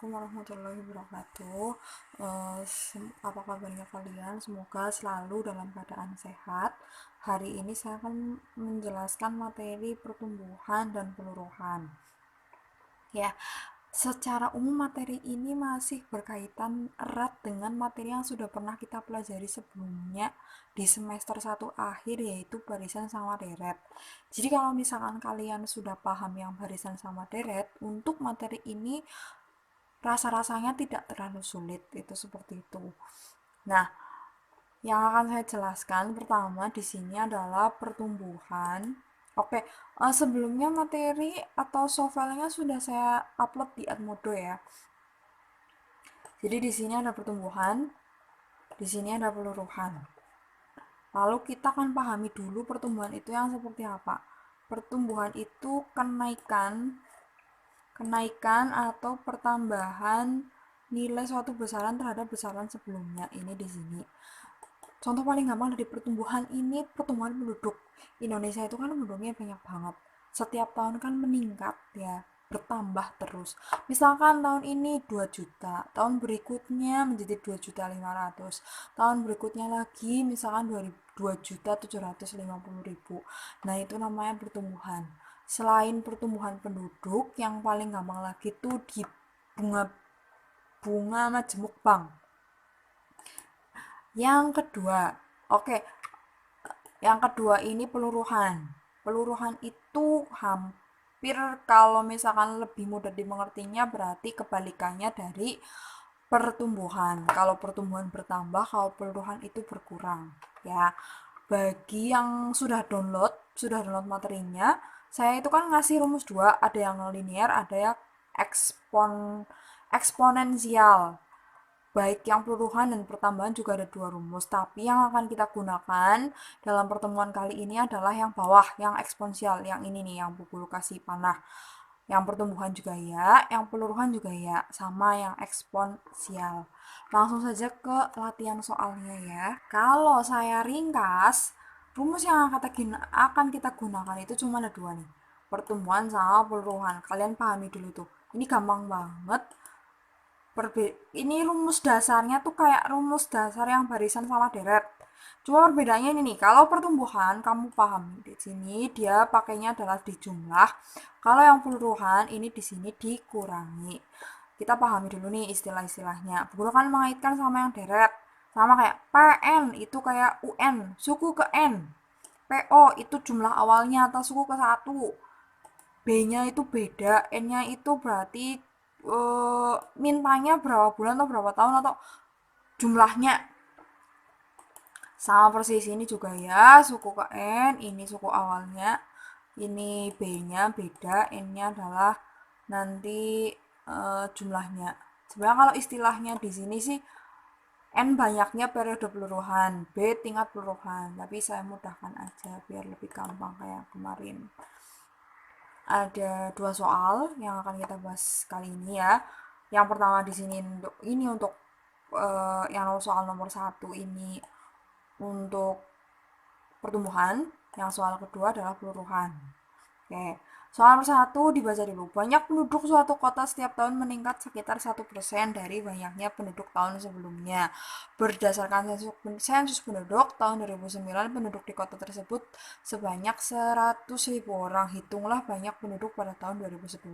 Assalamualaikum warahmatullahi wabarakatuh. Apa kabarnya kalian? Semoga selalu dalam keadaan sehat. Hari ini saya akan menjelaskan materi pertumbuhan dan peluruhan. Ya, secara umum materi ini masih berkaitan erat dengan materi yang sudah pernah kita pelajari sebelumnya di semester 1 akhir, yaitu barisan sama deret. Jadi kalau misalkan kalian sudah paham yang barisan sama deret, untuk materi ini rasa-rasanya tidak terlalu sulit, itu seperti itu. Nah, yang akan saya jelaskan pertama di sini adalah pertumbuhan. Oke, sebelumnya materi atau softwarenya sudah saya upload di Edmodo ya. Jadi di sini ada pertumbuhan, di sini ada peluruhan. Lalu kita akan pahami dulu pertumbuhan itu yang seperti apa. Pertumbuhan itu kenaikan atau pertambahan nilai suatu besaran terhadap besaran sebelumnya. Ini di sini. Contoh paling gampang dari pertumbuhan ini, pertumbuhan penduduk. Indonesia itu kan penduduknya banyak banget. Setiap tahun kan meningkat ya, bertambah terus. Misalkan tahun ini 2 juta, tahun berikutnya menjadi 2.500.000, tahun berikutnya lagi misalkan 2.750.000. Nah, itu namanya pertumbuhan. Selain pertumbuhan penduduk, yang paling gampang lagi tuh di bunga majemuk bank. Yang kedua, oke, yang kedua ini peluruhan. Peluruhan itu hampir, kalau misalkan lebih mudah dimengertinya, berarti kebalikannya dari pertumbuhan. Kalau pertumbuhan bertambah, kalau peluruhan itu berkurang. Ya, bagi yang sudah download materinya, saya itu kan ngasih rumus dua, ada yang linear, ada yang eksponensial. Baik yang peluruhan dan pertambahan juga ada dua rumus, tapi yang akan kita gunakan dalam pertemuan kali ini adalah yang bawah, yang eksponensial, yang ini nih, yang buku kasih panah. Yang pertumbuhan juga ya, yang peluruhan juga ya, sama yang eksponensial. Langsung saja ke latihan soalnya ya. Kalau saya ringkas, rumus yang akan kita gunakan itu cuma ada dua nih, pertumbuhan sama peluruhan. Kalian pahami dulu tuh, ini gampang banget. Ini rumus dasarnya tuh kayak rumus dasar yang barisan sama deret. Cuma perbedaannya ini nih, kalau pertumbuhan kamu paham di sini dia pakainya adalah dijumlah. Kalau yang peluruhan ini di sini dikurangi. Kita pahami dulu nih istilah-istilahnya. Guru kan mengaitkan sama yang deret. Sama kayak PN itu kayak UN, suku ke N. PO itu jumlah awalnya atau suku ke satu. B-nya itu beda, N-nya itu berarti mintanya berapa bulan atau berapa tahun atau jumlahnya. Sama persis ini juga ya, suku ke N, ini suku awalnya, ini B-nya beda, N-nya adalah nanti jumlahnya. Sebenarnya kalau istilahnya di sini sih N banyaknya periode peluruhan, B tingkat peluruhan, tapi saya mudahkan aja biar lebih gampang kayak kemarin. Ada dua soal yang akan kita bahas kali ini ya. Yang pertama di sini untuk yang soal nomor 1 ini untuk pertumbuhan, yang soal kedua adalah peluruhan. Oke, soal nomor 1 dibaca dulu. Banyak penduduk suatu kota setiap tahun meningkat sekitar 1% dari banyaknya penduduk tahun sebelumnya. Berdasarkan sensus penduduk tahun 2009, penduduk di kota tersebut sebanyak 100.000 orang. Hitunglah banyak penduduk pada tahun 2011.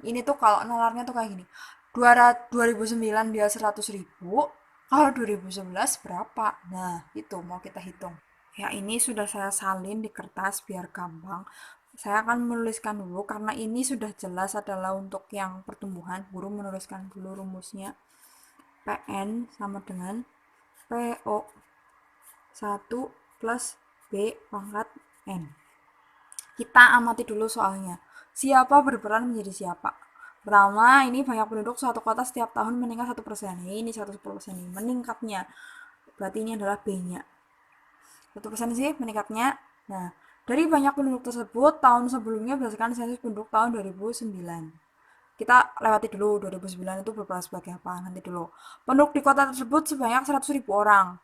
Ini tuh kalau nalarnya tuh kayak gini. 2009 dia 100.000, kalau 2011 berapa? Nah, itu mau kita hitung. Ya, ini sudah saya salin di kertas biar gampang. Saya akan menuliskan dulu karena ini sudah jelas adalah untuk yang pertumbuhan. Guru menuliskan dulu rumusnya. PN sama dengan PO 1 plus B pangkat N. Kita amati dulu soalnya. Siapa berperan menjadi siapa? Pertama, ini banyak penduduk suatu kota setiap tahun meningkat 1%. Ini 110% ini meningkatnya. Berarti ini adalah B-nya. 1% sih meningkatnya. Nah, dari banyak penduduk tersebut, tahun sebelumnya berdasarkan sensus penduduk tahun 2009. Kita lewati dulu 2009 itu berperan sebagai apa, nanti dulu. Penduduk di kota tersebut sebanyak 100.000 orang.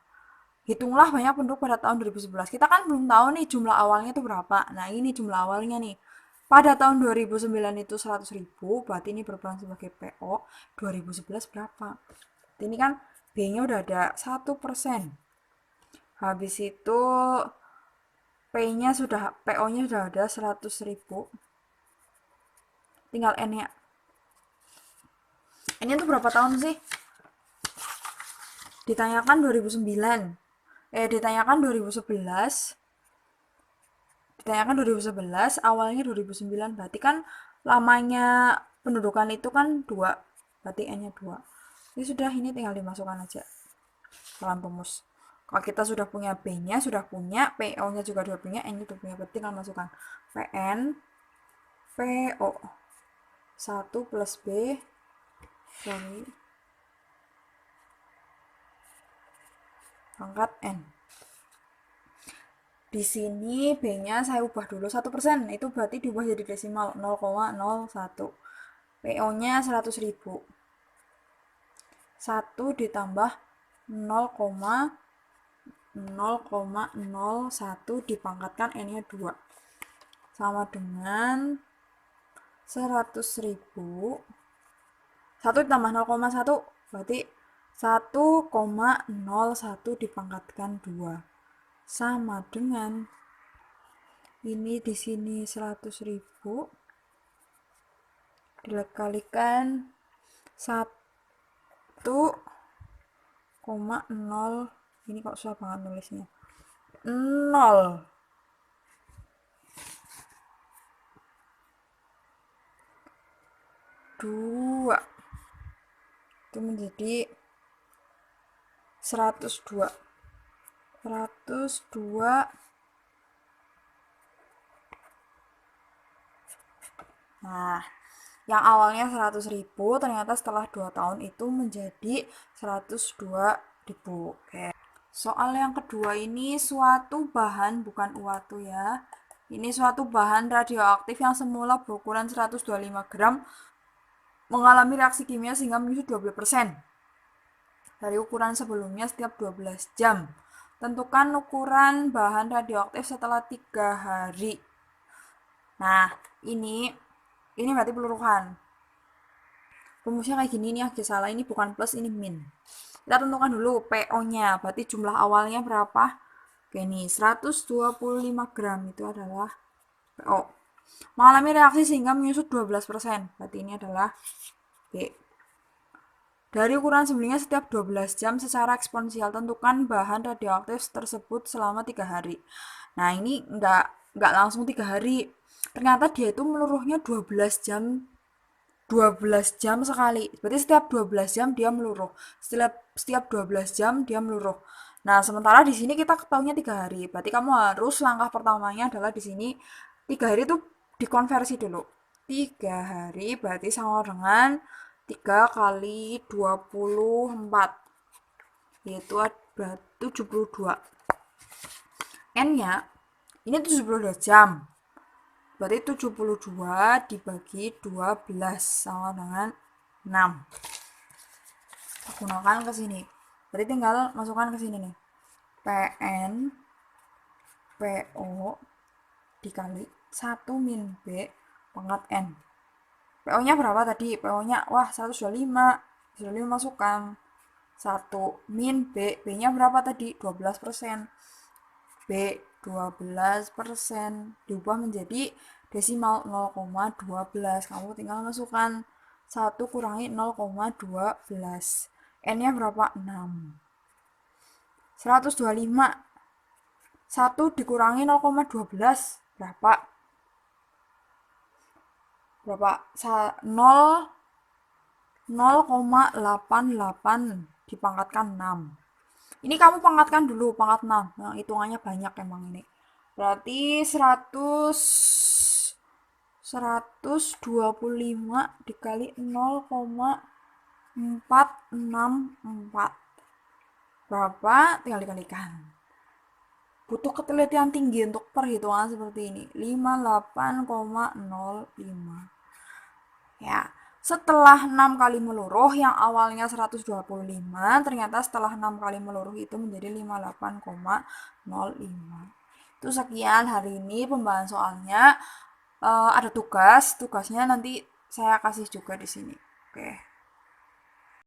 Hitunglah banyak penduduk pada tahun 2011. Kita kan belum tahu nih jumlah awalnya itu berapa. Nah, ini jumlah awalnya nih. Pada tahun 2009 itu 100.000, berarti ini berperan sebagai PO. 2011 berapa? Ini kan B-nya udah ada 1%. Habis itu P-nya sudah, PO-nya sudah ada 100.000. Tinggal N-nya. N-nya itu berapa tahun sih? Ditanyakan 2009. Ditanyakan 2011. Ditanyakan 2011, awalnya 2009. Berarti kan lamanya pendudukan itu kan 2. Berarti N-nya 2. Ini sudah, ini tinggal dimasukkan aja dalam rumus. Kalau kita sudah punya B-nya, sudah punya, PO-nya juga sudah punya, N-nya sudah punya, berarti tinggal masukkan PN, PO. 1 plus B, sorry, pangkat N. Di sini B-nya saya ubah dulu 1%, itu berarti diubah jadi desimal 0,01. PO-nya 100.000. 1 ditambah 0,01 dipangkatkan N-nya 2. Sama dengan 100.000. 1 ditambah 0,1 berarti 1,01 dipangkatkan 2. Sama dengan ini di sini 100.000 dikalikan 1,0, ini kok susah banget nulisnya, 0 2 itu menjadi 102. Nah, yang awalnya 100.000 ternyata setelah 2 tahun itu menjadi 102.000. Oke. Soal yang kedua ini suatu bahan, bukan uatu ya. Ini suatu bahan radioaktif yang semula berukuran 125 gram mengalami reaksi kimia sehingga menyusut 20% dari ukuran sebelumnya setiap 12 jam. Tentukan ukuran bahan radioaktif setelah 3 hari. Nah, ini berarti peluruhan. Rumusnya kayak gini, ini agak salah, ini bukan plus, ini min. Kita tentukan dulu PO-nya, berarti jumlah awalnya berapa? Oke, ini 125 gram itu adalah PO. Mengalami reaksi sehingga menyusut 12%, berarti ini adalah B. Dari ukuran sebelumnya setiap 12 jam secara eksponensial, tentukan bahan radioaktif tersebut selama 3 hari. Nah, ini nggak langsung 3 hari. Ternyata dia itu meluruhnya 12 jam 12 jam sekali. Berarti setiap 12 jam dia meluruh. Setiap 12 jam dia meluruh. Nah, sementara di sini kita ketahuinya 3 hari. Berarti kamu harus langkah pertamanya adalah di sini 3 hari itu dikonversi dulu. 3 hari berarti sama dengan 3 kali 24. Yaitu berarti 72. N-nya ini 72 jam. Berarti 72 dibagi 12 sama dengan 6. Gunakan ke sini. Berarti tinggal masukkan ke sini nih. PN PO dikali 1 min B pangkat N. PO-nya berapa tadi? PO-nya wah 125. 125 masukkan 1 min B. B-nya berapa tadi? 12%. B 12% diubah menjadi desimal 0,12. Kamu tinggal masukkan 1 kurangi 0,12. N-nya berapa? 6. 125. 1 dikurangi 0,12 berapa? Berapa? 0,88 dipangkatkan 6. Ini kamu pangkatkan dulu, pangkat 6. Nah, hitungannya banyak emang ini. Berarti 125 dikali 0,464. Berapa? Tinggal dikalikan. Butuh ketelitian tinggi untuk perhitungan seperti ini. 58,05. Ya. Setelah 6 kali meluruh, yang awalnya 125, ternyata setelah 6 kali meluruh itu menjadi 58,05. Itu sekian hari ini pembahasan soalnya. ada tugas, tugasnya nanti saya kasih juga di sini. Oke.